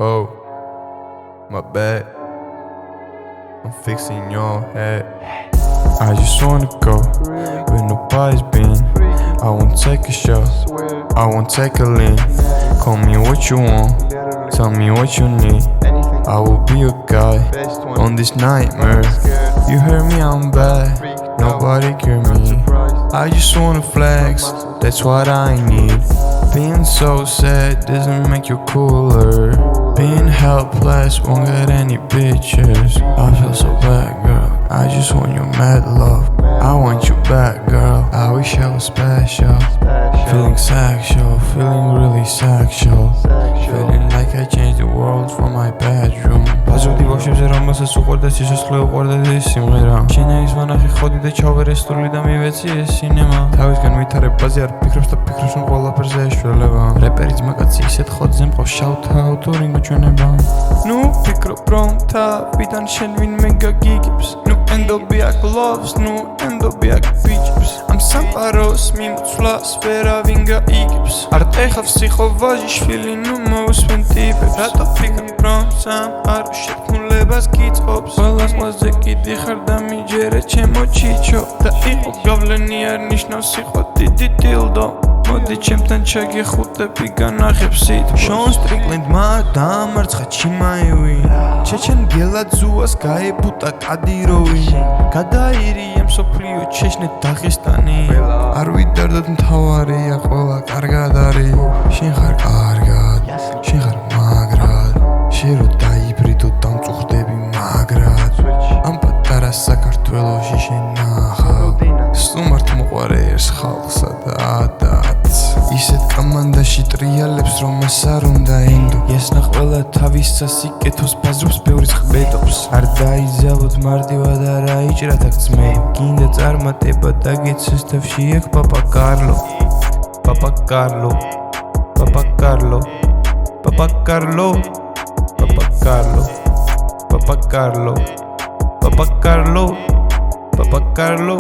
Oh, my bad. I'm fixing your head. I just wanna go where nobody's been. I won't take a shot, I won't take a lean. Call me what you want, tell me what you need. I will be your guy on this nightmare. You heard me, I'm bad, nobody care me. I just wanna flex, that's what I need. Being so sad doesn't make you cooler. Being helpless won't get any bitches. I feel so bad, girl, I just want your mad love. I want you back, girl, I wish I was special. Feeling sexual, feeling really sexual. Feeling like I changed the world from my bedroom. Bazudi ბავშვებზე რომელსაც უყვარდა სიცოცხლე უყვარდა ეს სიმღერა. შენაის ვანახი ხოდი და ჩავერე სტული და მივეცი ეს სინემა. თავისგან ვითარებაზე არ ფიქრობს და ფიქრობს რომ ყველაფერზე ეშველება. რეპერი ძმაკაცი ისეთ ხოძზე მყავს შავთა თუ რინგო ჩვენება. ნუ ფიქრობ რომ თავიდან შენ ვინმე გაგიგებს. ნუ ენდობი აქ loves, ნუ ენდობი აქ bitches. ამ სამყაროს მიმცვლას ვერავინ გაიგებს. არ ტეხავს სიხო ვაჟი შვილი ნუ მოусვენ ტიპებს. რატო ფიქრობ რომ სამყარო შეთქმულებას გიწყობს. ყველას ყველაზე კიდი ხარ და მიჯერე ჩემო ჩიჩო. და იყო გავლენი არ ნიშნავს სიხო დიდი დილდო. მოდი ჩემთან ჩაგიხუტები განახებ სითბოს. შონ სტრიკლენდმა დაამარცხა ჩიმაევი. ჩეჩენ გელაძუას გაებუტა კადიროვი. გადაირია მსოფლიო ჩეჩნეთ დაღესტანი. არ ვიდარდოთ მთავარია ყველა კარგად არის. შენ ხარ კარგად, შენ ხარ მაგრად. შენ რო დაიბრიდო დამწუხდები მაგრად. ამ პატარა საქართველოში შენ ნახავ. სტუმართ მოყვარე ერთ ხალხსა და ადაც. ისეთ კამანდაში ტრიალებს რომ მას არ უნდა ენდო. ესნა ყველა თავისა სიკეთოს ბაზრობს ბევრის ხბედობს. არ დაიძაბოთ მარტივად არა იჭრათ აქ ძმე. გინდა წარმატება დაგეცეს თავში აქ პაპა კარლო. პაპა კარლო, პაპა კარლო, პაპა კარლო, პაპა კარლო, პაპა კარლო, პაპა კარლო, პაპა კარლო.